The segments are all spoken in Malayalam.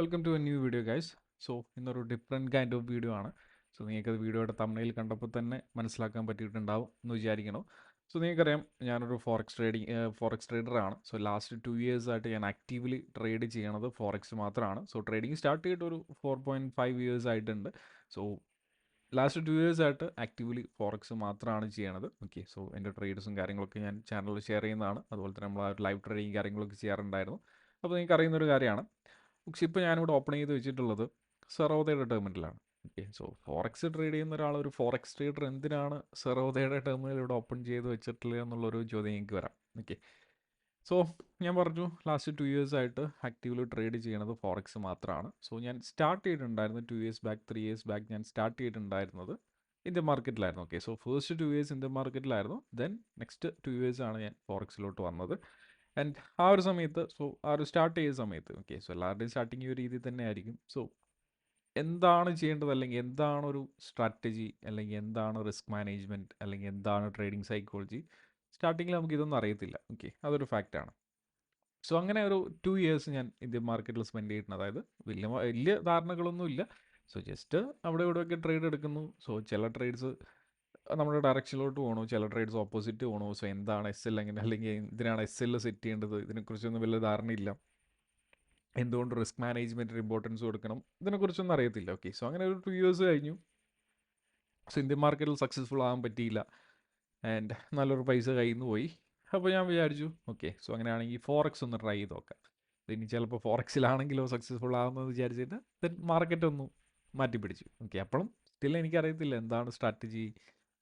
Welcome to a new video guys. So ഇന്നൊരു ഡിഫറെൻറ്റ് കൈൻഡ് ഓഫ് വീഡിയോ ആണ്. സോ നിങ്ങൾക്കത് വീഡിയോയുടെ തമ്മിൽ കണ്ടപ്പോൾ തന്നെ മനസ്സിലാക്കാൻ പറ്റിയിട്ടുണ്ടാവും എന്ന് വിചാരിക്കണം. സോ നിങ്ങൾക്കറിയാം ഞാനൊരു ഫോറക്സ് ട്രേഡറാണ്. സോ ലാസ്റ്റ് 2 years ആയിട്ട് ഞാൻ ആക്റ്റീവ്ലി ട്രേഡ് ചെയ്യണത് ഫോറക്സ് മാത്രമാണ്. സോ ട്രേഡിംഗ് സ്റ്റാർട്ട് ചെയ്തിട്ട് ഒരു 4.5 years ആയിട്ടുണ്ട്. സോ ലാസ്റ്റ് 2 years ആയിട്ട് ആക്റ്റീവ്ലി ഫോറക്സ് മാത്രമാണ് ചെയ്യണത്. ഓക്കെ, സോ എൻ്റെ ട്രേഡ്സും കാര്യങ്ങളൊക്കെ ഞാൻ ചാനലിൽ ഷെയർ ചെയ്യുന്നതാണ്. അതുപോലെ തന്നെ നമ്മൾ ആ ഒരു ലൈവ് ട്രേഡിങ് കാര്യങ്ങളൊക്കെ ചെയ്യാറുണ്ടായിരുന്നു. അപ്പോൾ നിങ്ങൾക്ക് അറിയുന്നൊരു കാര്യമാണ്. പക്ഷെ ഇപ്പോൾ ഞാനിവിടെ ഓപ്പൺ ചെയ്ത് വെച്ചിട്ടുള്ളത് സെറോദയുടെ ടെർമിനലാണ്. ഓക്കെ, സോ ഫോറക്സ് ട്രേഡ് ചെയ്യുന്ന ഒരാൾ ഒരു ഫോറക്സ് ട്രേഡർ എന്തിനാണ് സെറോദയുടെ ടെർമിനൽ ഇവിടെ ഓപ്പൺ ചെയ്ത് വെച്ചിട്ടില്ല എന്നുള്ളൊരു ചോദ്യം എനിക്ക് വരാം. ഓക്കെ, സോ ഞാൻ പറഞ്ഞു ലാസ്റ്റ് 2 years ആയിട്ട് ആക്റ്റീവ്ലി ട്രേഡ് ചെയ്യണത് ഫോറക്സ് മാത്രമാണ്. സോ ഞാൻ സ്റ്റാർട്ട് ചെയ്തിട്ടുണ്ടായിരുന്നു 2 years ബാക്ക് 3 years ബാക്ക് ഞാൻ സ്റ്റാർട്ട് ചെയ്തിട്ടുണ്ടായിരുന്നത് ഇന്ത്യൻ മാർക്കറ്റിലായിരുന്നു. Okay, so first 2 years Indian മാർക്കറ്റിലായിരുന്നു. ദെൻ നെക്സ്റ്റ് 2 years ആണ് ഞാൻ ഫോറക്സിലോട്ട് വന്നത്. ആൻഡ് ആ ഒരു സമയത്ത് ആ ഒരു സ്റ്റാർട്ട് ചെയ്ത സമയത്ത് ഓക്കെ, സോ എല്ലാവരുടെയും സ്റ്റാർട്ടിങ് ഈ ഒരു രീതിയിൽ തന്നെ ആയിരിക്കും. സോ എന്താണ് ചെയ്യേണ്ടത്, അല്ലെങ്കിൽ എന്താണ് ഒരു സ്ട്രാറ്റജി, അല്ലെങ്കിൽ എന്താണ് റിസ്ക് മാനേജ്മെൻറ്റ്, അല്ലെങ്കിൽ എന്താണ് ട്രേഡിംഗ് സൈക്കോളജി, സ്റ്റാർട്ടിങ്ങിൽ നമുക്ക് ഇതൊന്നും അറിയത്തില്ല. ഓക്കെ, അതൊരു ഫാക്റ്റാണ്. സോ അങ്ങനെ ഒരു 2 years ഞാൻ ഇന്ത്യൻ മാർക്കറ്റിൽ സ്പെൻഡ് ചെയ്തിട്ടുണ്ട്. അതായത് വലിയ ധാരണകളൊന്നും ഇല്ല. സോ ജസ്റ്റ് അവിടെ ഇവിടെയൊക്കെ ട്രേഡ് എടുക്കുന്നു. സോ ചില ട്രേഡ്സ് നമ്മുടെ ഡയറക്ഷനിലോട്ട് പോകണോ, ചില ട്രേഡ്സ് ഓപ്പോസിറ്റ് പോകണോ. സോ എന്താണ് എസ് എൽ, എങ്ങനെ, അല്ലെങ്കിൽ എന്തിനാണ് എസ് എൽ സെറ്റ് ചെയ്യേണ്ടത്, ഇതിനെക്കുറിച്ചൊന്നും വലിയ ധാരണയില്ല. എന്തുകൊണ്ട് റിസ്ക് മാനേജ്മെൻറ്റിന് ഇമ്പോർട്ടൻസ് കൊടുക്കണം, ഇതിനെക്കുറിച്ചൊന്നും അറിയത്തില്ല. ഓക്കെ, സോ അങ്ങനെ ഒരു 2 years കഴിഞ്ഞു. സോ ഇന്ത്യൻ മാർക്കറ്റിൽ സക്സസ്ഫുൾ ആകാൻ പറ്റിയില്ല. ആൻഡ് നല്ലൊരു പൈസ കയ്യിൽ നിന്ന് പോയി. അപ്പോൾ ഞാൻ വിചാരിച്ചു ഓക്കെ, സോ അങ്ങനെയാണെങ്കിൽ ഫോറക്സ് ഒന്ന് ട്രൈ ചെയ്ത് നോക്കാം. ഇനി ചിലപ്പോൾ ഫോറക്സിലാണെങ്കിലോ സക്സസ്ഫുൾ ആകുമെന്ന് വിചാരിച്ചിട്ട് ദെൻ മാർക്കറ്റ് ഒന്ന് മാറ്റി പിടിച്ചു. ഓക്കെ, അപ്പോഴും സ്റ്റിൽ എനിക്കറിയത്തില്ല എന്താണ് സ്ട്രാറ്റജി,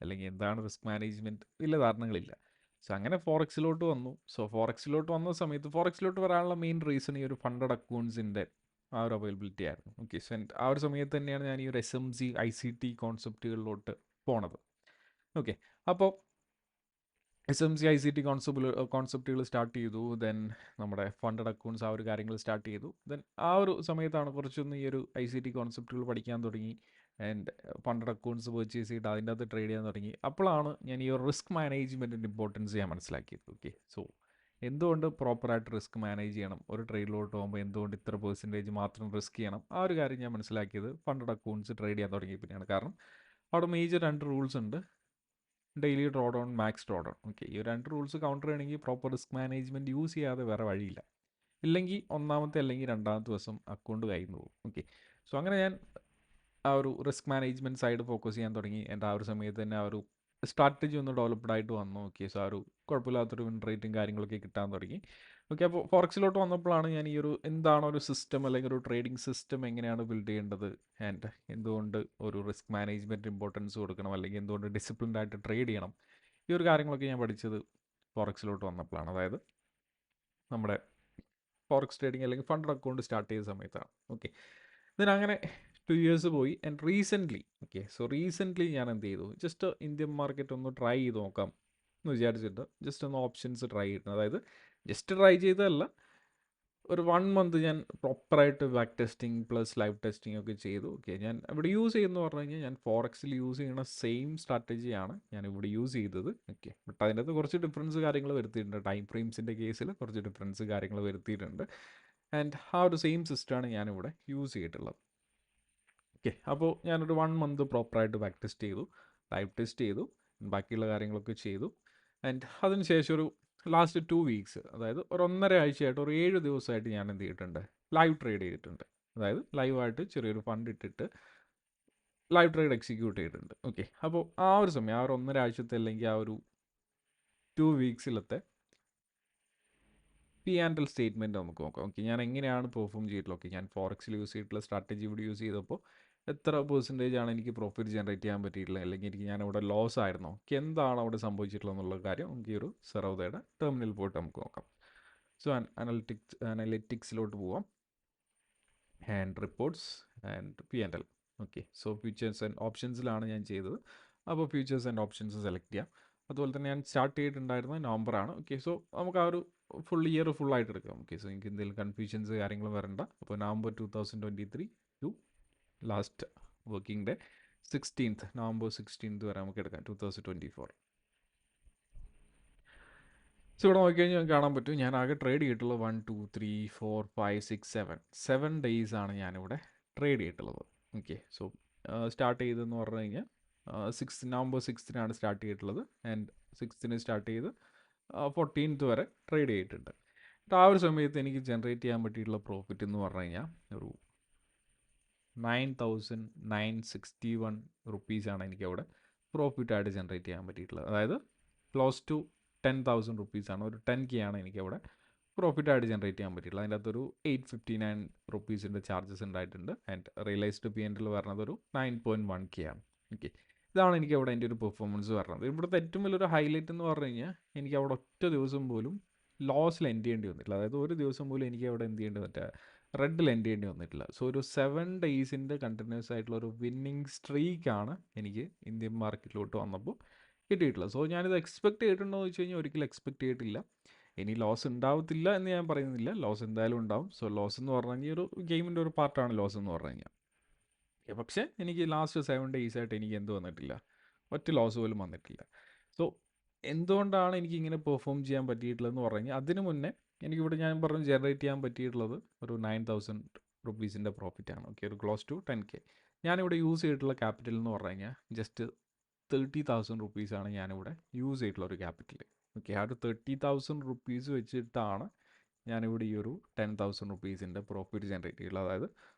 അല്ലെങ്കിൽ എന്താണ് റിസ്ക് മാനേജ്മെൻറ്റ്, വലിയ ധാരണകളില്ല. സോ അങ്ങനെ ഫോറക്സിലോട്ട് വന്നു. സോ ഫോറക്സിലോട്ട് വന്ന സമയത്ത് ഫോറക്സിലോട്ട് വരാനുള്ള മെയിൻ റീസൺ ഈ ഒരു ഫണ്ടഡ് അക്കൗണ്ട്സിൻ്റെ ആ ഒരു അവൈലബിലിറ്റി ആയിരുന്നു. ഓക്കെ, സോ ആ ഒരു സമയത്ത് തന്നെയാണ് ഞാൻ ഈ ഒരു SMC ICT കോൺസെപ്റ്റുകളിലോട്ട് പോണത്. ഓക്കെ, അപ്പോൾ SMC ICT കോൺസെപ്റ്റുകൾ സ്റ്റാർട്ട് ചെയ്തു. ദെൻ നമ്മുടെ ഫണ്ടഡ് അക്കൗണ്ട്സ് ആ ഒരു കാര്യങ്ങൾ സ്റ്റാർട്ട് ചെയ്തു. ദെൻ ആ ഒരു സമയത്താണ് കുറച്ചൊന്ന് ഈ ഒരു ICT കോൺസെപ്റ്റുകൾ പഠിക്കാൻ തുടങ്ങി. ആൻഡ് ഫണ്ടഡ് അക്കൗണ്ട്സ് പർച്ചേസ് ചെയ്തിട്ട് അതിൻ്റെ അകത്ത് ട്രേഡ് ചെയ്യാൻ തുടങ്ങി. അപ്പോഴാണ് ഞാൻ ഈ ഒരു റിസ്ക് മാനേജ്മെൻറ്റിൻ്റെ ഇമ്പോർട്ടൻസ് ഞാൻ മനസ്സിലാക്കിയത്. ഓക്കെ, സോ എന്തുകൊണ്ട് പ്രോപ്പറായിട്ട് റിസ്ക് മാനേജ് ചെയ്യണം, ഒരു ട്രേഡിലോട്ട് പോകുമ്പോൾ എന്തുകൊണ്ട് ഇത്ര പെർസെൻറ്റേജ് മാത്രം റിസ്ക് ചെയ്യണം, ആ ഒരു കാര്യം ഞാൻ മനസ്സിലാക്കിയത് ഫണ്ടഡ് അക്കൗണ്ട്സ് ട്രേഡ് ചെയ്യാൻ തുടങ്ങിയ പിന്നെയാണ്. കാരണം അവിടെ മേജർ 2 റൂൾസ് ഉണ്ട്: daily draw down, max draw down. Okay, ഈ 2 റൂൾസ് കൗണ്ടർ ചെയ്യണമെങ്കിൽ പ്രോപ്പർ റിസ്ക് മാനേജ്മെൻറ്റ് യൂസ് ചെയ്യാതെ വേറെ വഴിയില്ല. ഇല്ലെങ്കിൽ ഒന്നാമത്തെ അല്ലെങ്കിൽ രണ്ടാമത്തെ ദിവസം അക്കൗണ്ട് കയ്യിൽ നിന്ന് പോകും. ഓക്കെ, സോ അങ്ങനെ ഞാൻ ആ ഒരു റിസ്ക് മാനേജ്മെൻറ്റ് സൈഡ് ഫോക്കസ് ചെയ്യാൻ തുടങ്ങി. എൻ്റെ ആ ഒരു സമയത്ത് തന്നെ ആ ഒരു സ്ട്രാറ്റജി ഒന്ന് ഡെവലപ്ഡ് ആയിട്ട് വന്നു. ഓക്കെ, സോ ആ ഒരു കുഴപ്പമില്ലാത്തൊരു വിൻ റേറ്റും കാര്യങ്ങളൊക്കെ കിട്ടാൻ തുടങ്ങി. ഓക്കെ, അപ്പോൾ ഫോറക്സിലോട്ട് വന്നപ്പോഴാണ് ഞാൻ ഈ ഒരു എന്താണ് ഒരു സിസ്റ്റം, അല്ലെങ്കിൽ ഒരു ട്രേഡിംഗ് സിസ്റ്റം എങ്ങനെയാണ് ബിൽഡ് ചെയ്യേണ്ടത്, ആൻഡ് എന്തുകൊണ്ട് ഒരു റിസ്ക് മാനേജ്മെൻറ്റ് ഇമ്പോർട്ടൻസ് കൊടുക്കണം, അല്ലെങ്കിൽ എന്തുകൊണ്ട് ഡിസിപ്ലിൻഡ് ആയിട്ട് ട്രേഡ് ചെയ്യണം, ഈ ഒരു കാര്യങ്ങളൊക്കെ ഞാൻ പഠിച്ചത് ഫോറക്സിലോട്ട് വന്നപ്പോഴാണ്. അതായത് നമ്മുടെ ഫോറക്സ് ട്രേഡിംഗ് അല്ലെങ്കിൽ ഫണ്ട് അക്കൗണ്ട് സ്റ്റാർട്ട് ചെയ്ത സമയത്താണ്. ഓക്കെ, ഇതിന് അങ്ങനെ 2 years പോയി. ആൻഡ് റീസെൻ്റ്ലി റീസെൻ്റ്ലി ഞാൻ എന്ത് ചെയ്തു, ജസ്റ്റ് ഇന്ത്യൻ മാർക്കറ്റ് ഒന്ന് ട്രൈ ചെയ്ത് നോക്കാം എന്ന് വിചാരിച്ചിട്ട് ജസ്റ്റ് ഒന്ന് ഓപ്ഷൻസ് ട്രൈ ചെയ്തിട്ടുണ്ട്. അതായത് ജസ്റ്റ് ട്രൈ ചെയ്തതല്ല, ഒരു 1 month ഞാൻ പ്രോപ്പറായിട്ട് back testing plus live testing ഒക്കെ ചെയ്തു. ഓക്കെ, ഞാൻ ഇവിടെ യൂസ് ചെയ്യുന്നത് പറഞ്ഞു കഴിഞ്ഞാൽ ഞാൻ ഫോറക്സിൽ യൂസ് ചെയ്യുന്ന സെയിം സ്ട്രാറ്റജിയാണ് ഞാൻ ഇവിടെ യൂസ് ചെയ്തത്. ഓക്കെ, ബട്ട് അതിൻ്റെ അകത്ത് കുറച്ച് ഡിഫറൻസ് കാര്യങ്ങൾ വരുത്തിയിട്ടുണ്ട്. ടൈം ഫ്രെയിംസിൻ്റെ കേസിൽ കുറച്ച് ഡിഫറൻസ് കാര്യങ്ങൾ വരുത്തിയിട്ടുണ്ട്. ആൻഡ് ആ ഒരു സെയിം സിസ്റ്റമാണ് ഞാനിവിടെ യൂസ് ചെയ്തിട്ടുള്ളത്. ഓക്കെ, അപ്പോൾ ഞാനൊരു 1 month പ്രോപ്പറായിട്ട് ബാക്ക് ടെസ്റ്റ് ചെയ്തു, ലൈവ് ടെസ്റ്റ് ചെയ്തു, ബാക്കിയുള്ള കാര്യങ്ങളൊക്കെ ചെയ്തു. ആൻഡ് അതിനുശേഷം ഒരു ലാസ്റ്റ് 2 weeks, അതായത് ഒരു 1.5 ആഴ്ചയായിട്ട്, ഒരു 7 ദിവസമായിട്ട് ഞാൻ എന്ത് ചെയ്തിട്ടുണ്ട്, ലൈവ് ട്രേഡ് ചെയ്തിട്ടുണ്ട്. അതായത് ലൈവായിട്ട് ചെറിയൊരു ഫണ്ട് ഇട്ടിട്ട് ലൈവ് ട്രേഡ് എക്സിക്യൂട്ട് ചെയ്തിട്ടുണ്ട്. ഓക്കെ, അപ്പോൾ ആ ഒരു സമയം, ആ ഒരു 1.5 ആഴ്ചത്തെ അല്ലെങ്കിൽ ആ ഒരു 2 weekസിലത്തെ P&L സ്റ്റേറ്റ്മെൻറ്റ് നമുക്ക് നോക്കാം. ഓക്കെ, ഞാൻ എങ്ങനെയാണ് പെർഫോം ചെയ്തിട്ടുള്ളത്. ഓക്കെ, ഞാൻ ഫോറക്സിൽ യൂസ് ചെയ്തിട്ടുള്ള സ്ട്രാറ്റജി ഇവിടെ യൂസ് ചെയ്തപ്പോൾ എത്ര പെർസെൻറ്റേജ് ആണ് എനിക്ക് പ്രോഫിറ്റ് ജനറേറ്റ് ചെയ്യാൻ പറ്റിയിട്ടുള്ളത്, അല്ലെങ്കിൽ ഞാൻ അവിടെ ലോസ് ആയിരുന്നോ, എന്താണ് അവിടെ സംഭവിച്ചിട്ടുള്ളത് എന്നുള്ള കാര്യം നമുക്ക് ഈ ഒരു സെറോദയുടെ ടെർമിനൽ പോയിട്ട് നമുക്ക് നോക്കാം. സോ അനലിറ്റിക്സിലോട്ട് പോവാം. And reports and P&L. Okay, so futures and ഓപ്ഷൻസിലാണ് ഞാൻ ചെയ്തത്. അപ്പോൾ ഫ്യൂച്ചേഴ്സ് ആൻഡ് ഓപ്ഷൻസ് സെലക്ട് ചെയ്യാം. അതുപോലെ തന്നെ ഞാൻ സ്റ്റാർട്ട് ചെയ്തിട്ടുണ്ടായിരുന്ന നവംബറാണ്. ഓക്കെ, സോ നമുക്ക് ആ ഒരു ഫുൾ ഇയർ ഫുള്ളായിട്ട് എടുക്കാം. ഓക്കെ, സോ എനിക്ക് എന്തെങ്കിലും കൺഫ്യൂഷൻസ് കാര്യങ്ങളും വരണ്ട. അപ്പോൾ November 2023 to last working day 16th, November 16th വരെ നമുക്ക് എടുക്കാം, 2024. സോ ഇവിടെ നോക്കിക്കഴിഞ്ഞാൽ കാണാൻ പറ്റും ഞാൻ ആകെ ട്രേഡ് ചെയ്തിട്ടുള്ളത് 1 2 3 4 5 6 7 ഡേയ്സ് ആണ് ഞാനിവിടെ ട്രേഡ് ചെയ്തിട്ടുള്ളത്. ഓക്കെ, സോ സ്റ്റാർട്ട് ചെയ്തതെന്ന് പറഞ്ഞു കഴിഞ്ഞാൽ നവംബർ 6-നാണ് സ്റ്റാർട്ട് ചെയ്തിട്ടുള്ളത്. ആൻഡ് 6-ന് സ്റ്റാർട്ട് ചെയ്ത് 14th വരെ ട്രേഡ് ചെയ്തിട്ടുണ്ട്. ആ ഒരു സമയത്ത് എനിക്ക് ജനറേറ്റ് ചെയ്യാൻ പറ്റിയിട്ടുള്ള പ്രോഫിറ്റ് എന്ന് പറഞ്ഞു കഴിഞ്ഞാൽ ഒരു 9,961 റുപ്പീസാണ് എനിക്ക് അവിടെ പ്രോഫിറ്റായിട്ട് ജനറേറ്റ് ചെയ്യാൻ പറ്റിയിട്ടുള്ളത്. അതായത് ക്ലോസ് ടു 10,000 റുപ്പീസാണ്, ഒരു 10K ആണ് എനിക്ക് അവിടെ പ്രോഫിറ്റായിട്ട് ജനറേറ്റ് ചെയ്യാൻ പറ്റിയിട്ടുള്ളത്. അതിൻ്റെ അകത്തൊരു 859 റുപ്പീസിൻ്റെ ചാർജസ് ഉണ്ടായിട്ടുണ്ട്. ആൻഡ് റിയലൈസ്ഡ് PNL പറഞ്ഞത് ഒരു 9.1K ആണ്. ഓക്കെ, ഇതാണ് എനിക്ക് അവിടെ എൻ്റെ ഒരു പെർഫോമൻസ് പറഞ്ഞത്. ഇവിടുത്തെ ഏറ്റവും വലിയൊരു ഹൈലൈറ്റ് എന്ന് പറഞ്ഞു കഴിഞ്ഞാൽ എനിക്ക് അവിടെ ഒറ്റ ദിവസം പോലും ലോസിൽ എൻഡ് ചെയ്യേണ്ടി വന്നിട്ടില്ല. അതായത് ഒരു ദിവസം പോലും എനിക്ക് അവിടെ എന്ത് ചെയ്യേണ്ടി പറ്റുക, റെഡിൽ എൻഡ് ചെയ്യേണ്ടി വന്നിട്ടില്ല. സോ ഒരു 7 ഡേയ്സിൻ്റെ കണ്ടിന്യൂസ് ആയിട്ടുള്ള ഒരു വിന്നിങ് സ്ട്രീക്കാണ് എനിക്ക് ഇന്ത്യൻ മാർക്കറ്റിലോട്ട് വന്നപ്പോൾ കിട്ടിയിട്ടുള്ളത്. സോ ഞാനിത് എക്സ്പെക്ട് ചെയ്തിട്ടുണ്ടോ എന്ന് വെച്ച് കഴിഞ്ഞാൽ ഒരിക്കലും എക്സ്പെക്ട് ചെയ്തിട്ടില്ല. ഇനി ലോസ് ഉണ്ടാവത്തില്ല എന്ന് ഞാൻ പറയുന്നില്ല, ലോസ് എന്തായാലും ഉണ്ടാവും. സോ ലോസ് എന്ന് പറഞ്ഞു കഴിഞ്ഞാൽ ഒരു ഗെയിമിൻ്റെ ഒരു പാർട്ടാണ് ലോസ് എന്ന് പറഞ്ഞു കഴിഞ്ഞാൽ. പക്ഷേ എനിക്ക് ലാസ്റ്റ് 7 ഡേയ്സ് ആയിട്ട് എനിക്ക് എന്ത് വന്നിട്ടില്ല, ഒറ്റ ലോസ് പോലും വന്നിട്ടില്ല. സോ എന്തുകൊണ്ടാണ് എനിക്ക് ഇങ്ങനെ പെർഫോം ചെയ്യാൻ പറ്റിയിട്ടുള്ളതെന്ന് പറഞ്ഞു കഴിഞ്ഞാൽ അതിന് മുന്നേ എനിക്കിവിടെ ഞാൻ പറഞ്ഞു ജനറേറ്റ് ചെയ്യാൻ പറ്റിയിട്ടുള്ളത് ഒരു 9,000 റുപ്പീസിൻ്റെ പ്രോഫിറ്റാണ്. ഓക്കെ, ഒരു ക്ലോസ് ടു 10K. ഞാനിവിടെ യൂസ് ചെയ്തിട്ടുള്ള ക്യാപിറ്റൽ എന്ന് പറഞ്ഞു കഴിഞ്ഞാൽ ജസ്റ്റ് 30,000 റുപ്പീസാണ് ഞാനിവിടെ യൂസ് ചെയ്തിട്ടുള്ള ഒരു ക്യാപിറ്റൽ. ഓക്കെ, ആ ഒരു 30,000 റുപ്പീസ് വെച്ചിട്ടാണ് ഞാനിവിടെ ഈ ഒരു 10,000 റുപ്പീസിൻ്റെ പ്രോഫിറ്റ് ജനറേറ്റ് ചെയ്തിട്ടുള്ളത്. അതായത്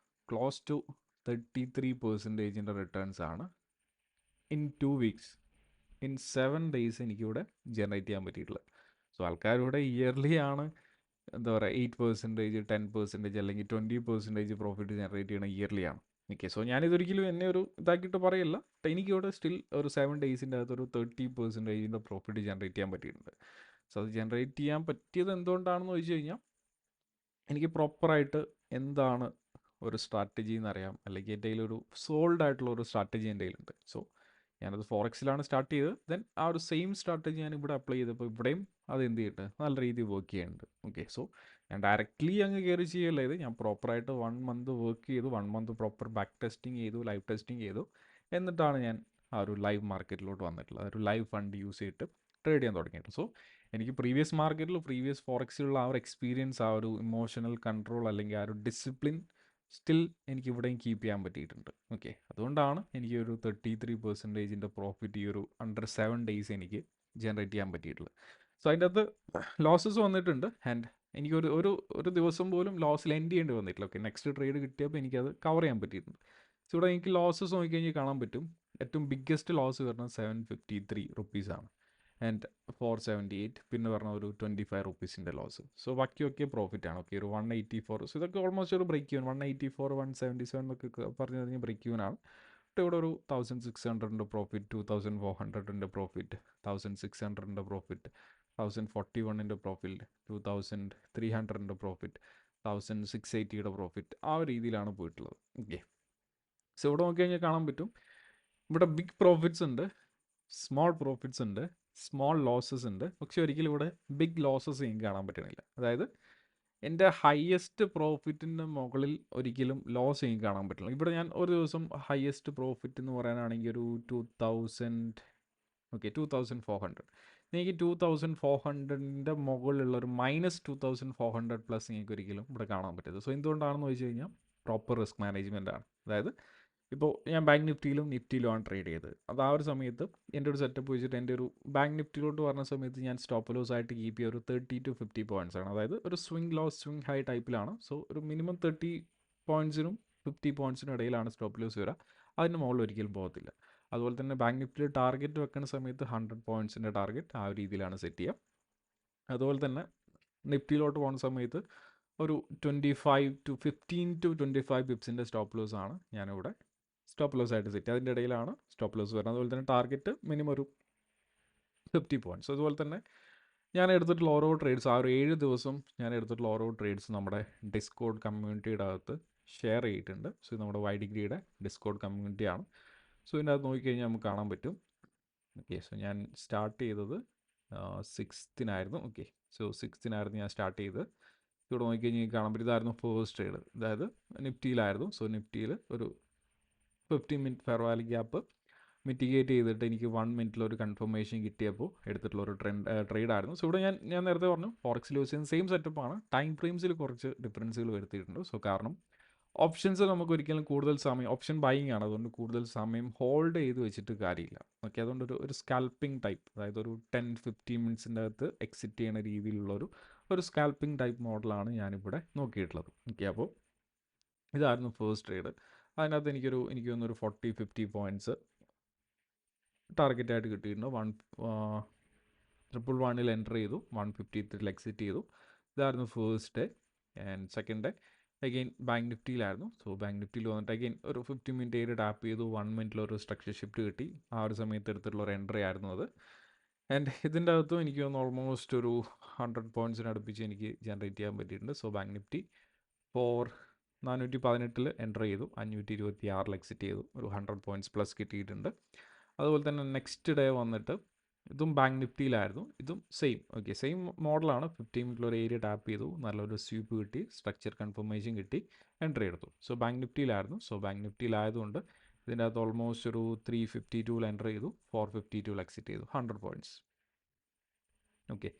ക്ലോസ് ടു 33% റിട്ടേൺസ് ആണ് ഇൻ 2 വീക്സ്, ഇൻ 7 ഡേയ്സ് എനിക്കിവിടെ ജനറേറ്റ് ചെയ്യാൻ പറ്റിയിട്ടുള്ളത്. സോ ആൾക്കാരിവിടെ ഇയർലി ആണ് എന്താ പറയുക 8%, 10% അല്ലെങ്കിൽ 20% പ്രോഫിറ്റ് ജനറേറ്റ് ചെയ്യണ ഇയർലി ആണ്. ഓക്കെ, സോ ഞാനിതൊരിക്കലും എന്നെ ഒരു ഇതാക്കിയിട്ട് പറയില്ല. എനിക്കിവിടെ സ്റ്റിൽ ഒരു 7 ഡേയ്സിൻ്റെ അകത്ത് ഒരു 30% പ്രോഫിറ്റ് ജനറേറ്റ് ചെയ്യാൻ പറ്റിയിട്ടുണ്ട്. സോ അത് ജനറേറ്റ് ചെയ്യാൻ പറ്റിയത് എന്തുകൊണ്ടാണെന്ന് ചോദിച്ചു കഴിഞ്ഞാൽ എനിക്ക് പ്രോപ്പറായിട്ട് എന്താണ് ഒരു സ്ട്രാറ്റജി എന്നറിയാം, അല്ലെങ്കിൽ എൻ്റെ കയ്യിലൊരു സോൾഡ് ആയിട്ടുള്ള ഒരു സ്ട്രാറ്റജി എൻ്റെ കയ്യിലുണ്ട്. സോ ഞാനത് ഫോറക്സിലാണ് സ്റ്റാർട്ട് ചെയ്തത്. ദെൻ ആ ഒരു സെയിം സ്ട്രാറ്റജി ഞാൻ ഇവിടെ അപ്ലൈ ചെയ്തപ്പോൾ ഇവിടെയും അത് എന്ത് ചെയ്തിട്ട് നല്ല രീതിയിൽ വർക്ക് ചെയ്യുന്നുണ്ട്. ഓക്കെ, സോ ഞാൻ ഡയറക്റ്റ്ലി അങ്ങ് കയറി ചെയ്യല്ല ഇത്, ഞാൻ പ്രോപ്പറായിട്ട് 1 മന്ത് വർക്ക് ചെയ്തു, 1 മന്ത് പ്രോപ്പർ ബാക്ക് ടെസ്റ്റിംഗ് ചെയ്തു, ലൈവ് ടെസ്റ്റിംഗ് ചെയ്തു. എന്നിട്ടാണ് ഞാൻ ആ ഒരു ലൈവ് മാർക്കറ്റിലോട്ട് വന്നിട്ടുള്ളത്, ഒരു ലൈവ് ഫണ്ട് യൂസ് ചെയ്തിട്ട് ട്രേഡ് ചെയ്യാൻ തുടങ്ങിയിട്ട്. സോ എനിക്ക് പ്രീവിയസ് മാർക്കറ്റിൽ പ്രീവിയസ് ഫോറക്സിലുള്ള ആ ഒരു എക്സ്പീരിയൻസ്, ആ ഒരു ഇമോഷണൽ കൺട്രോൾ അല്ലെങ്കിൽ ആ ഒരു ഡിസിപ്ലിൻ സ്റ്റിൽ എനിക്ക് ഇവിടെയും കീപ്പ് ചെയ്യാൻ പറ്റിയിട്ടുണ്ട്. ഓക്കെ, അതുകൊണ്ടാണ് എനിക്ക് ഒരു 33% പ്രോഫിറ്റ് ഈ ഒരു അണ്ടർ 7 ഡേയ്സ് എനിക്ക് ജനറേറ്റ് ചെയ്യാൻ പറ്റിയിട്ടുള്ളത്. സോ അതിൻ്റെ അകത്ത് ലോസസ് വന്നിട്ടുണ്ട്. ആൻഡ് എനിക്കൊരു ഒരു ഒരു ദിവസം പോലും ലോസിൽ എൻഡ് ചെയ്യേണ്ടി വന്നിട്ടില്ല. ഓക്കെ, നെക്സ്റ്റ് ട്രേഡ് കിട്ടിയപ്പോൾ എനിക്കത് കവർ ചെയ്യാൻ പറ്റിയിട്ടുണ്ട്. സോ ഇവിടെ എനിക്ക് ലോസസ് നോക്കിക്കഴിഞ്ഞാൽ കാണാൻ പറ്റും. ഏറ്റവും ബിഗ്ഗസ്റ്റ് ലോസ് വരുന്നത് 753 റുപ്പീസാണ്. ആൻഡ് 478 പിന്നെ പറഞ്ഞ ഒരു 25 റുപ്പീസിൻ്റെ ലോസ്. സോ ബാക്കിയൊക്കെ പ്രോഫിറ്റാണ്. ഓക്കെ, ഒരു 184. സോ ഇതൊക്കെ ഓൾമോസ്റ്റ് ഒരു ബ്രേക്ക് ഈവൻ, 184 177 എന്നൊക്കെ പറഞ്ഞു കഴിഞ്ഞാൽ ബ്രേക്ക് ഈവൻ ആണ്. ബട്ട് ഇവിടെ ഒരു 1600 profit, 2400 profit, 1600 profit, 1041 profit, 2300 profit, 1680 profit, ആ ഒരു രീതിയിലാണ് പോയിട്ടുള്ളത്. ഓക്കെ, സോ ഇവിടെ നോക്കി കഴിഞ്ഞാൽ കാണാൻ പറ്റും ഇവിടെ ബിഗ് പ്രോഫിറ്റ്സ് ഉണ്ട്, സ്മോൾ പ്രോഫിറ്റ്സ് ഉണ്ട്, സ്മോൾ ലോസസ് ഉണ്ട്. പക്ഷെ ഒരിക്കലും ഇവിടെ ബിഗ് ലോസസ് എനിക്ക് കാണാൻ പറ്റണില്ല. അതായത് എൻ്റെ ഹയസ്റ്റ് പ്രോഫിറ്റിൻ്റെ മുകളിൽ ഒരിക്കലും ലോസ് എനിക്ക് കാണാൻ പറ്റില്ല. ഇവിടെ ഞാൻ ഒരു ദിവസം ഹയസ്റ്റ് പ്രോഫിറ്റ് എന്ന് പറയാനാണെങ്കിൽ ഒരു 2000, ഓക്കെ 2400. എനിക്ക് 2400 മുകളിലുള്ള ഒരു -2400 പ്ലസ് നിങ്ങൾക്ക് ഒരിക്കലും ഇവിടെ കാണാൻ പറ്റരുത്. സോ എന്തുകൊണ്ടാണെന്ന് ചോദിച്ചു കഴിഞ്ഞാൽ പ്രോപ്പർ റിസ്ക് മാനേജ്മെൻ്റ് ആണ്. അതായത് ഇപ്പോൾ ഞാൻ ബാങ്ക് നിഫ്റ്റിയിലുമാണ് ട്രേഡ് ചെയ്തത്. അത് ആ ഒരു സമയത്ത് എൻ്റെ ഒരു സെറ്റപ്പ് വെച്ചിട്ട് എൻ്റെ ഒരു ബാങ്ക് നിഫ്റ്റിയിലോട്ട് പറഞ്ഞ സമയത്ത് ഞാൻ സ്റ്റോപ്പ് ലോസ് ആയിട്ട് കീപ്പ് ചെയ്യുക ഒരു 30 to 50 പോയിൻറ്റ്സ് ആണ്. അതായത് ഒരു സ്വിംഗ് ലോസ് സ്വിംഗ് ഹൈ ടൈപ്പിലാണ്. സോ ഒരു മിനിമം 30 പോയിൻറ്റ്സിനും 50 പോയിൻറ്റ്സിനും ഇടയിലാണ് സ്റ്റോപ്പ് ലോസ് വരിക. അതിന് മുകളിൽ ഒരിക്കലും പോകത്തില്ല. അതുപോലെ തന്നെ ബാങ്ക് നിഫ്റ്റിയിൽ ടാർഗറ്റ് വെക്കുന്ന സമയത്ത് 100 പോയിൻറ്റ്സിൻ്റെ ടാർഗറ്റ് ആ ഒരു രീതിയിലാണ് സെറ്റ് ചെയ്യുക. അതുപോലെ തന്നെ നിഫ്റ്റിയിലോട്ട് പോകുന്ന സമയത്ത് ഒരു 15 to 25 പിപ്സിൻ്റെ സ്റ്റോപ്പ് ലോസ് ആണ് ഞാനിവിടെ സ്റ്റോപ്പ് ലോസ് ആയിട്ട് സെറ്റ്. അതിൻ്റെ ഇടയിലാണ് സ്റ്റോപ്പ് ലോസ് വരുന്നത്. അതുപോലെ തന്നെ ടാർഗറ്റ് മിനിമം ഒരു 50 പോയിൻറ്റ്സ്. അതുപോലെ തന്നെ ഞാൻ എടുത്തിട്ടുള്ള ഓരോ ട്രേഡ്സ്, ആ ഒരു 7 ദിവസം ഞാൻ എടുത്തിട്ടുള്ള ഓരോ ട്രേഡ്സ് നമ്മുടെ ഡിസ്കോഡ് കമ്മ്യൂണിറ്റിയുടെ അകത്ത് ഷെയർ ചെയ്തിട്ടുണ്ട്. സോ ഇത് നമ്മുടെ വൈ ഡിഗ്രിയുടെ ഡിസ്കോഡ് കമ്മ്യൂണിറ്റിയാണ്. സോ ഇതിൻ്റെ അകത്ത് നോക്കിക്കഴിഞ്ഞാൽ നമുക്ക് കാണാൻ പറ്റും. ഓക്കെ, സോ ഞാൻ സ്റ്റാർട്ട് ചെയ്തത് 6-നായിരുന്നു. ഓക്കെ, സോ 6-നായിരുന്നു ഞാൻ സ്റ്റാർട്ട് ചെയ്തത്. ഇവിടെ നോക്കിക്കഴിഞ്ഞാൽ കാണാൻ പറ്റും ഇതായിരുന്നു ഫസ്റ്റ് ട്രേഡ്, അതായത് നിഫ്റ്റിയിലായിരുന്നു. സോ നിഫ്റ്റിയിൽ ഒരു 15 minute fair value gap mitigate ചെയ്തിട്ട് എനിക്ക് 1 മിനിറ്റിൽ ഒരു കൺഫർമേഷൻ കിട്ടിയപ്പോൾ എടുത്തിട്ടുള്ള ഒരു ട്രേഡ് ആയിരുന്നു. സോ ഇവിടെ ഞാൻ നേരത്തെ പറഞ്ഞു ഫോറക്സിൽ യൂസ് ചെയ്യുന്ന സെയിം സെറ്റപ്പാണ്. ടൈം ഫ്രെയിംസിൽ കുറച്ച് ഡിഫറൻസുകൾ വരുത്തിയിട്ടുണ്ട്. സോ കാരണം ഓപ്ഷൻസ് നമുക്ക് ഒരിക്കലും കൂടുതൽ സമയം ഓപ്ഷൻ ബൈയിങ് ആണ്, അതുകൊണ്ട് കൂടുതൽ സമയം ഹോൾഡ് ചെയ്ത് വെച്ചിട്ട് കാര്യമില്ല. ഓക്കെ, അതുകൊണ്ട് ഒരു സ്കാൽപ്പിംഗ് ടൈപ്പ്, അതായത് ഒരു 10-15 മിനിറ്റ്സിൻ്റെ അകത്ത് എക്സിറ്റ് ചെയ്യുന്ന രീതിയിലുള്ള ഒരു സ്കാൽപ്പിംഗ് ടൈപ്പ് മോഡലാണ് ഞാനിവിടെ നോക്കിയിട്ടുള്ളത്. ഓക്കെ, അപ്പോൾ ഇതായിരുന്നു ഫസ്റ്റ് ട്രേഡ്. അതിനകത്ത് എനിക്ക് തോന്നുന്നു ഒരു 40-50 പോയിൻറ്റ്സ് ടാർഗറ്റായിട്ട് കിട്ടിയിരുന്നു. 111 എൻ്റർ ചെയ്തു, 153 എക്സിറ്റ് ചെയ്തു. ഇതായിരുന്നു first day. And second day again bank നിഫ്റ്റിയിലായിരുന്നു. സോ ബാങ്ക് നിഫ്റ്റിയിൽ വന്നിട്ട് അഗെയിൻ ഒരു 50 മിനിറ്റ് ഏരിയ ടാപ്പ് ചെയ്തു, 1 മിനിറ്റിലൊരു സ്ട്രക്ചർ ഷിഫ്റ്റ് കിട്ടി. ആ ഒരു സമയത്ത് എടുത്തിട്ടുള്ള ഒരു എൻട്രി ആയിരുന്നു അത്. ആൻഡ് ഇതിൻ്റെ അകത്തും എനിക്ക് തോന്നുന്നു ഓൾമോസ്റ്റ് ഒരു 100 പോയിൻറ്റ്സിന് അടുപ്പിച്ച് എനിക്ക് ജനറേറ്റ് ചെയ്യാൻ പറ്റിയിട്ടുണ്ട്. സോ ബാങ്ക് നിഫ്റ്റി 418 എൻ്റർ ചെയ്തു, 526 എക്സിറ്റ് ചെയ്തു, ഒരു 100 പോയിൻറ്റ്സ് പ്ലസ് കിട്ടിയിട്ടുണ്ട്. അതുപോലെ തന്നെ നെക്സ്റ്റ് ഡേ വന്നിട്ട് ഇതും ബാങ്ക് നിഫ്റ്റിയിലായിരുന്നു. ഇതും സെയിം. ഓക്കെ, സെയിം മോഡലാണ്. 15 മിനിറ്റിൽ ഒരു ഏരിയ ടാപ്പ് ചെയ്തു, നല്ലൊരു സ്വീപ്പ് കിട്ടി, സ്ട്രക്ചർ കൺഫർമേഷൻ കിട്ടി, എൻട്രി എടുത്തു. സോ ബാങ്ക് നിഫ്റ്റിയിലായിരുന്നു. സോ ബാങ്ക് നിഫ്റ്റിയിലായതുകൊണ്ട് ഇതിൻ്റെ അകത്ത് ഓൾമോസ്റ്റ് ഒരു 352 എൻറ്റർ ചെയ്തു, 452 എക്സിറ്റ് ചെയ്തു, 100 പോയിൻറ്റ്സ്. ഓക്കെ,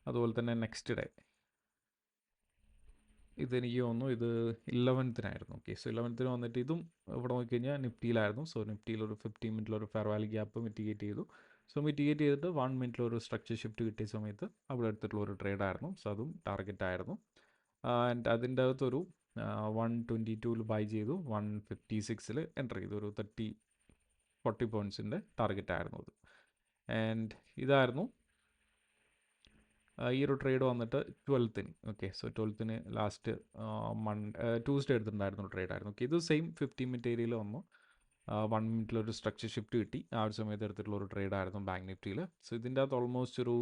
അതുപോലെ തന്നെ നെക്സ്റ്റ് ഡേ ഇതെനിക്ക് തോന്നുന്നു ഇത് 11th ഓക്കെ, സോ 11th വന്നിട്ട് ഇതും ഇവിടെ നോക്കിക്കഴിഞ്ഞാൽ നിഫ്റ്റിയിലായിരുന്നു. സോ നിഫ്റ്റിയിൽ ഒരു 15 മിനിറ്റിലൊരു ഫെയർ വാല്യൂ ഗ്യാപ്പ് മിറ്റിഗേറ്റ് ചെയ്തു. സോ മിറ്റിഗേറ്റ് ചെയ്തിട്ട് 1 മിനിറ്റിലൊരു സ്ട്രക്ചർ ഷിഫ്റ്റ് കിട്ടിയ സമയത്ത് അവിടെ എടുത്തിട്ടുള്ള ഒരു ട്രേഡായിരുന്നു. സോ അതും ടാർഗറ്റ് ആയിരുന്നു. ആൻഡ് അതിൻ്റെ അകത്തൊരു 122 ബൈ ചെയ്തു, 156 എൻ്റർ ചെയ്തു, ഒരു 30-40 പോയിൻറ്റ്സിൻ്റെ ടാർഗറ്റ് ആയിരുന്നു അത്. ആൻഡ് ഇതായിരുന്നു ഈ ഒരു ട്രേഡ് വന്നിട്ട് 12th. Okay, so 12th last Tuesday എടുത്തിട്ടുണ്ടായിരുന്നു ട്രേഡായിരുന്നു. ഓക്കെ, ഇത് സെയിം 15 മിനിറ്റ് ഏരിയയിൽ വന്നു, 1 മിനിറ്റിലൊരു സ്ട്രക്ചർ ഷിഫ്റ്റ് കിട്ടി. ആ ഒരു സമയത്ത് എടുത്തിട്ടുള്ള ഒരു ട്രേഡായിരുന്നു ബാങ്ക് നിഫ്റ്റിയിൽ. സോ ഇതിൻ്റെ അകത്ത് ഓൾമോസ്റ്റ് ഒരു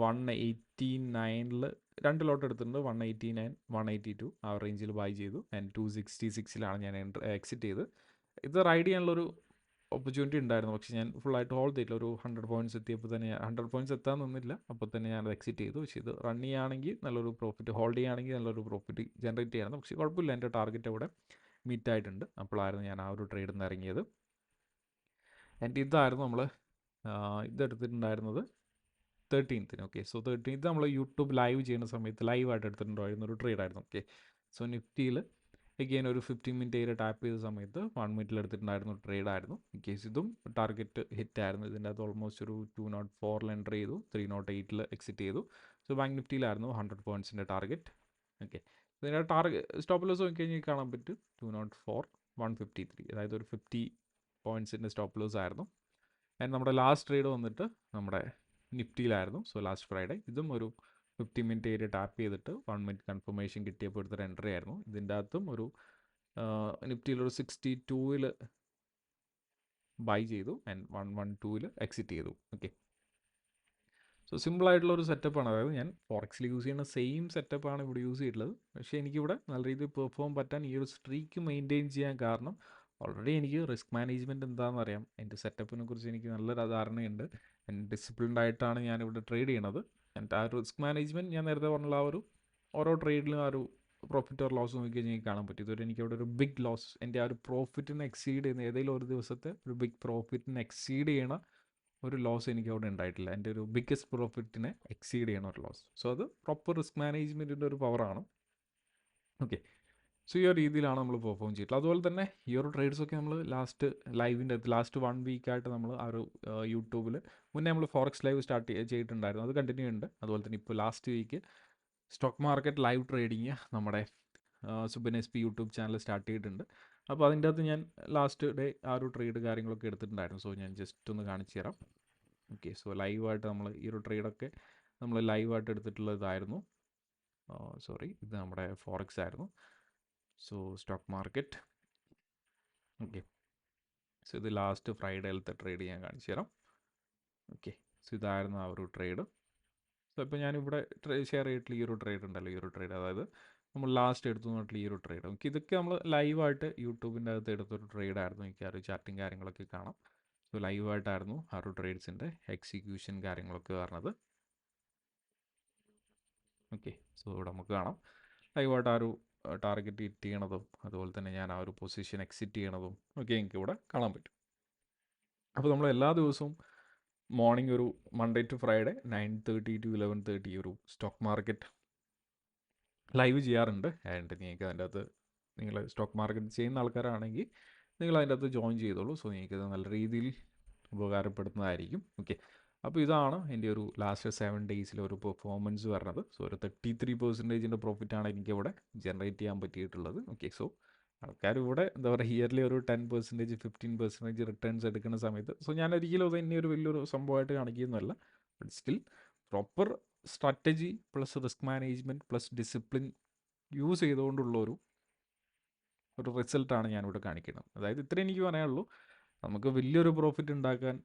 189 രണ്ട് ലോട്ട് എടുത്തിട്ടുണ്ട്. 189, 182 ആ റേഞ്ചിൽ ബൈ ചെയ്തു. ആൻഡ് 266 ഞാൻ എക്സിറ്റ് ചെയ്ത്. ഇത് റൈഡ് ചെയ്യാനുള്ളൊരു ഓപ്പർച്യൂണിറ്റി ഉണ്ടായിരുന്നു, പക്ഷേ ഞാൻ ഫുള്ളായിട്ട് ഹോൾഡ് ചെയ്തില്ല. ഒരു 100 പോയിൻറ്റ്സ് എത്തിയപ്പോൾ തന്നെ 100 പോയിൻറ്റ്സ് എത്താൻ നിന്നില്ല, അപ്പോൾ തന്നെ ഞാൻ എക്സിറ്റ് ചെയ്തു. പക്ഷേ ഇത് റൺ ചെയ്യുകയാണെങ്കിൽ നല്ലൊരു പ്രോഫിറ്റ്, ഹോൾഡ് ചെയ്യുകയാണെങ്കിൽ നല്ലൊരു പ്രോഫിറ്റ് ജനറേറ്റ് ചെയ്യായിരുന്നു. പക്ഷേ കുഴപ്പമില്ല, എൻ്റെ ടാർഗറ്റ് അവിടെ മീറ്റ് ആയിട്ടുണ്ട്. അപ്പോഴായിരുന്നു ഞാൻ ആ ഒരു ട്രേഡിൽ നിന്ന് ഇറങ്ങിയത്. ആൻഡ് ഇതായിരുന്നു നമ്മൾ ഇതെടുത്തിട്ടുണ്ടായിരുന്നത് 13th. ഓക്കെ, സോ 13th നമ്മൾ യൂട്യൂബ് ലൈവ് ചെയ്യുന്ന സമയത്ത് ലൈവായിട്ട് എടുത്തിട്ടുണ്ടായിരുന്ന ഒരു ട്രേഡായിരുന്നു. ഓക്കെ, സോ നിഫ്റ്റിയിൽ അഗെയിൻ ഒരു 15 മിനിറ്റ് ഏരിയ ടാപ്പ് ചെയ്ത സമയത്ത് 1 മിനിറ്റിൽ എടുത്തിട്ടുണ്ടായിരുന്ന ഒരു ട്രേഡായിരുന്നു. ഇൻ കേസ് ഇതും ടാർഗറ്റ് ഹിറ്റ് ആയിരുന്നു. ഇതിൻ്റെ അകത്ത് ഓൾമോസ്റ്റ് ഒരു 204 എൻ്റർ ചെയ്തു, 308 എക്സിറ്റ് ചെയ്തു. സോ ബാങ്ക് നിഫ്റ്റിയിലായിരുന്നു 100 പോയിൻറ്റ്സിൻ്റെ ടാർഗറ്റ്. ഓക്കെ, ഇതിൻ്റെ സ്റ്റോപ്പ് ലോസ് നോക്കിക്കഴിഞ്ഞാൽ കാണാൻ പറ്റും 204, 153, അതായത് ഒരു 50 പോയിൻറ്റ്സിൻ്റെ സ്റ്റോപ്പ് ലോസ് ആയിരുന്നു. ആൻഡ് നമ്മുടെ ലാസ്റ്റ് ട്രേഡ് വന്നിട്ട് നമ്മുടെ നിഫ്റ്റിയിലായിരുന്നു. സോ ലാസ്റ്റ് ഫ്രൈഡേ ഇതും ഒരു 50 മിനിറ്റ് ഏരിയ ടാപ്പ് ചെയ്തിട്ട് 1 മിനിറ്റ് കൺഫർമേഷൻ കിട്ടിയപ്പോൾ എടുത്തൊരു എൻട്രി ആയിരുന്നു. ഇതിൻ്റെ അകത്തും ഒരു നിഫ്റ്റിയിലൊരു 62 ബൈ ചെയ്തു ആൻഡ് 112 എക്സിറ്റ് ചെയ്തു. ഓക്കെ, സോ സിമ്പിളായിട്ടുള്ള ഒരു സെറ്റപ്പാണ്. അതായത് ഞാൻ ഫോറക്സിൽ യൂസ് ചെയ്യുന്ന സെയിം സെറ്റപ്പാണ് ഇവിടെ യൂസ് ചെയ്തിട്ടുള്ളത്. പക്ഷേ എനിക്കിവിടെ നല്ല രീതിയിൽ പെർഫോം പറ്റാൻ ഈ ഒരു സ്ട്രീക്ക് മെയിൻറ്റെയിൻ ചെയ്യാൻ കാരണം ഓൾറെഡി എനിക്ക് റിസ്ക് മാനേജ്മെൻറ്റ് എന്താണെന്ന് അറിയാം. എൻ്റെ സെറ്റപ്പിനെ കുറിച്ച് എനിക്ക് നല്ലൊരു ധാരണയുണ്ട്. ഡിസിപ്ലിൻഡ് ആയിട്ടാണ് ഞാനിവിടെ ട്രേഡ് ചെയ്യണത്. ആൻഡ് ആ റിസ്ക് മാനേജ്മെൻറ്റ് ഞാൻ നേരത്തെ പറഞ്ഞുള്ള ആ ഒരു ഓരോ ട്രേഡിലും ആ ഒരു പ്രോഫിറ്റ് ഓർ ലോസ് നോക്കി കഴിഞ്ഞാൽ കാണാൻ പറ്റും. ഇതുവരെ എനിക്കവിടെ ഒരു ബിഗ് ലോസ്, എൻ്റെ ആ ഒരു പ്രോഫിറ്റിനെ എക്സീഡ് ചെയ്യുന്ന ഏതെങ്കിലും ഒരു ദിവസത്തെ ഒരു ബിഗ് പ്രോഫിറ്റിനെ എക്സീഡ് ചെയ്യണ ഒരു ലോസ് എനിക്ക് അവിടെ ഉണ്ടായിട്ടില്ല. എൻ്റെ ഒരു ബിഗ്ഗസ്റ്റ് പ്രോഫിറ്റിനെ എക്സീഡ് ചെയ്യണ ഒരു ലോസ്. സോ അത് പ്രോപ്പർ റിസ്ക് മാനേജ്മെൻറ്റിൻ്റെ ഒരു പവറാണ്. ഓക്കെ, സോ ഈ ഒരു രീതിയിലാണ് നമ്മൾ പെർഫോം ചെയ്തിട്ടുള്ളത്. അതുപോലെ തന്നെ ഈ ഒരു ട്രേഡ്സൊക്കെ നമ്മൾ ലാസ്റ്റ് 1 വീക്കായിട്ട് നമ്മൾ ആ ഒരു യൂട്യൂബിൽ മുന്നേ നമ്മൾ ഫോറക്സ് ലൈവ് സ്റ്റാർട്ട് ചെയ്തിട്ടുണ്ടായിരുന്നു, അത് കണ്ടിന്യൂ ഉണ്ട്. അതുപോലെ തന്നെ ഇപ്പോൾ last week stock market live trading നമ്മുടെ Subin SP YouTube channel start ചെയ്തിട്ടുണ്ട്. അപ്പോൾ അതിൻ്റെ അകത്ത് ഞാൻ ലാസ്റ്റ് ഡേ ആ ഒരു ട്രേഡ് കാര്യങ്ങളൊക്കെ എടുത്തിട്ടുണ്ടായിരുന്നു. സോ ഞാൻ ജസ്റ്റ് ഒന്ന് കാണിച്ചു തരാം. ഓക്കെ, സോ ലൈവായിട്ട് നമ്മൾ ഈ ഒരു ട്രേഡൊക്കെ നമ്മൾ ലൈവായിട്ട് എടുത്തിട്ടുള്ളതായിരുന്നു. സോറി, ഇത് നമ്മുടെ ഫോറക്സ് ആയിരുന്നു. So stock market. Okay, so ഇത് ലാസ്റ്റ് ഫ്രൈഡേയിലത്തെ ട്രേഡ് ഞാൻ കാണിച്ചു തരാം. ഓക്കെ, സോ ഇതായിരുന്നു ആ ഒരു ട്രേഡ്. സോ ഇപ്പോൾ ഞാനിവിടെ ഷെയർ ചെയ്തിട്ടുള്ള ഈ ഒരു ട്രേഡ് ഉണ്ടല്ലോ, ഈ ഒരു ട്രേഡ്, അതായത് നമ്മൾ ലാസ്റ്റ് എടുത്തു നോക്കിയിട്ടുള്ള ഈ ഒരു ട്രേഡ്. ഓക്കെ, ഇതൊക്കെ നമ്മൾ ലൈവായിട്ട് യൂട്യൂബിൻ്റെ അകത്ത് എടുത്തൊരു ട്രേഡായിരുന്നു. എനിക്ക് ആ ഒരു ചാറ്റിങ് കാര്യങ്ങളൊക്കെ കാണാം. സോ ലൈവായിട്ടായിരുന്നു ആ ഒരു ട്രേഡ്സിൻ്റെ എക്സിക്യൂഷൻ കാര്യങ്ങളൊക്കെ പറഞ്ഞത്. ഓക്കെ, സോ ഇവിടെ നമുക്ക് കാണാം ലൈവായിട്ട് ആ ഒരു ടാർഗറ്റ് ഹിറ്റ് ചെയ്യണതും അതുപോലെ തന്നെ ഞാൻ ആ ഒരു പൊസിഷൻ എക്സിറ്റ് ചെയ്യണതും ഒക്കെ എനിക്ക് ഇവിടെ കാണാൻ പറ്റും. അപ്പോൾ നമ്മൾ എല്ലാ ദിവസവും മോർണിംഗ് ഒരു മൺഡേ ടു ഫ്രൈഡേ 9:30 to 11:30 ഒരു സ്റ്റോക്ക് മാർക്കറ്റ് ലൈവ് ചെയ്യാറുണ്ട്. ആൻഡ് നിങ്ങൾക്ക് അതിൻ്റെ അകത്ത് നിങ്ങൾ സ്റ്റോക്ക് മാർക്കറ്റ് ചെയ്യുന്ന ആൾക്കാരാണെങ്കിൽ നിങ്ങൾ അതിൻ്റെ അകത്ത് ജോയിൻ ചെയ്തോളൂ. സോ നിങ്ങൾക്കത് നല്ല രീതിയിൽ ഉപകാരപ്പെടുന്നതായിരിക്കും. ഓക്കെ, അപ്പോൾ ഇതാണ് എൻ്റെ ഒരു ലാസ്റ്റ് 7 ഡേയ്സിലെ ഒരു പെർഫോമൻസ് പറഞ്ഞത്. സോ ഒരു 33% പ്രോഫിറ്റാണ് എനിക്കിവിടെ ജനറേറ്റ് ചെയ്യാൻ പറ്റിയിട്ടുള്ളത്. ഓക്കെ, സോ ആൾക്കാർ ഇവിടെ എന്താ പറയുക ഇയർലി ഒരു 10%, 15% റിട്ടേൺസ് എടുക്കുന്ന സമയത്ത്, സോ ഞാൻ ഒരിക്കലും അത് ഇനി ഒരു വലിയൊരു സംഭവമായിട്ട് കാണിക്കുന്നതല്ല. But still proper strategy plus risk management plus discipline use ചെയ്തുകൊണ്ടുള്ള ഒരു റിസൾട്ടാണ് ഞാനിവിടെ കാണിക്കുന്നത്. അതായത് ഇത്രയും എനിക്ക് പറയാനുള്ളൂ. നമുക്ക് വലിയൊരു പ്രോഫിറ്റ് ഉണ്ടാക്കാൻ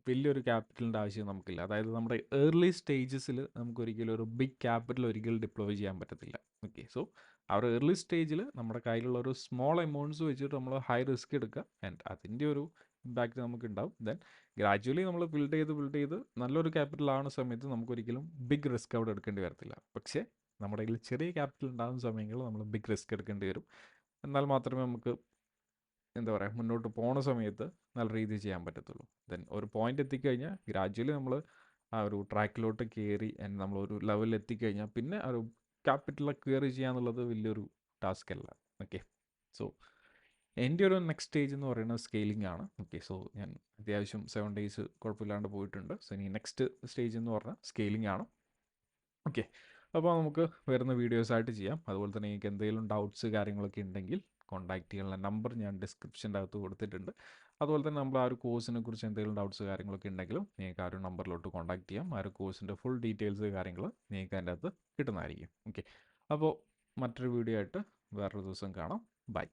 വലിയൊരു ക്യാപിറ്റലിൻ്റെ ആവശ്യം നമുക്കില്ല. അതായത് നമ്മുടെ ഏർലി സ്റ്റേജസിൽ നമുക്കൊരിക്കലും ഒരു ബിഗ് ക്യാപിറ്റൽ ഒരിക്കലും ഡിപ്ലോയ് ചെയ്യാൻ പറ്റത്തില്ല. ഓക്കെ, സോ ആ ഒരു ഏർലി സ്റ്റേജിൽ നമ്മുടെ കയ്യിലുള്ള ഒരു സ്മോൾ എമൗണ്ട്സ് വെച്ചിട്ട് നമ്മൾ ഹൈ റിസ്ക് എടുക്കുക. ആൻഡ് അതിൻ്റെ ഒരു ഇമ്പാക്റ്റ് നമുക്ക് ഉണ്ടാവും. ദെൻ ഗ്രാജുവലി നമ്മൾ ബിൽഡ് ചെയ്ത് നല്ലൊരു ക്യാപിറ്റൽ ആവുന്ന സമയത്ത് നമുക്കൊരിക്കലും ബിഗ് റിസ്ക് അവിടെ എടുക്കേണ്ടി വരത്തില്ല. പക്ഷേ നമ്മുടെ കയ്യിൽ ചെറിയ ക്യാപിറ്റൽ ഉണ്ടാകുന്ന സമയങ്ങളിൽ നമ്മൾ ബിഗ് റിസ്ക് എടുക്കേണ്ടി വരും. എന്നാൽ മാത്രമേ നമുക്ക് എന്താ പറയുക മുന്നോട്ട് പോണ സമയത്ത് നല്ല രീതിയിൽ ചെയ്യാൻ പറ്റത്തുള്ളൂ. ദെൻ ഒരു പോയിന്റ് എത്തിക്കഴിഞ്ഞാൽ ഗ്രാജുവലി നമ്മൾ ആ ഒരു ട്രാക്കിലോട്ട് കയറി ആൻഡ് നമ്മളൊരു ലെവലിൽ എത്തിക്കഴിഞ്ഞാൽ പിന്നെ ആ ഒരു ക്യാപിറ്റൽ ക്ലിയർ ചെയ്യാന്നുള്ളത് വലിയൊരു ടാസ്ക് അല്ല. ഓക്കെ, സോ എൻ്റെ ഒരു നെക്സ്റ്റ് സ്റ്റേജ് എന്ന് പറയുന്നത് സ്കെയിലിംഗ് ആണ്. ഓക്കെ, സോ ഞാൻ അത്യാവശ്യം 7 ഡേയ്സ് കുഴപ്പമില്ലാണ്ട് പോയിട്ടുണ്ട്. സോ ഇനി നെക്സ്റ്റ് സ്റ്റേജ് എന്ന് പറഞ്ഞാൽ സ്കെയിലിംഗ് ആണ്. ഓക്കെ, അപ്പോൾ നമുക്ക് വരുന്ന വീഡിയോസായിട്ട് ചെയ്യാം. അതുപോലെ തന്നെ നിങ്ങൾക്ക് എന്തെങ്കിലും ഡൗട്ട്സ് കാര്യങ്ങളൊക്കെ ഉണ്ടെങ്കിൽ കോൺടാക്ട് ചെയ്യാനുള്ള നമ്പർ ഞാൻ ഡിസ്ക്രിപ്ഷൻ്റെ അകത്ത് കൊടുത്തിട്ടുണ്ട്. അതുപോലെ തന്നെ നമ്മൾ ആ ഒരു കോഴ്സിനെ കുറിച്ച് എന്തെങ്കിലും ഡൗട്ട്സ് കാര്യങ്ങളൊക്കെ ഉണ്ടെങ്കിലും നിങ്ങൾക്ക് ആ ഒരു നമ്പറിലോട്ട് കോൺടാക്ട് ചെയ്യാം. ആ ഒരു കോഴ്സിൻ്റെ ഫുൾ ഡീറ്റെയിൽസ് കാര്യങ്ങൾ നിങ്ങൾക്ക് അതിൻ്റെ അകത്ത് കിട്ടുന്നതായിരിക്കും. ഓക്കെ, അപ്പോൾ മറ്റൊരു വീഡിയോ ആയിട്ട് വേറൊരു ദിവസം കാണാം. ബൈ.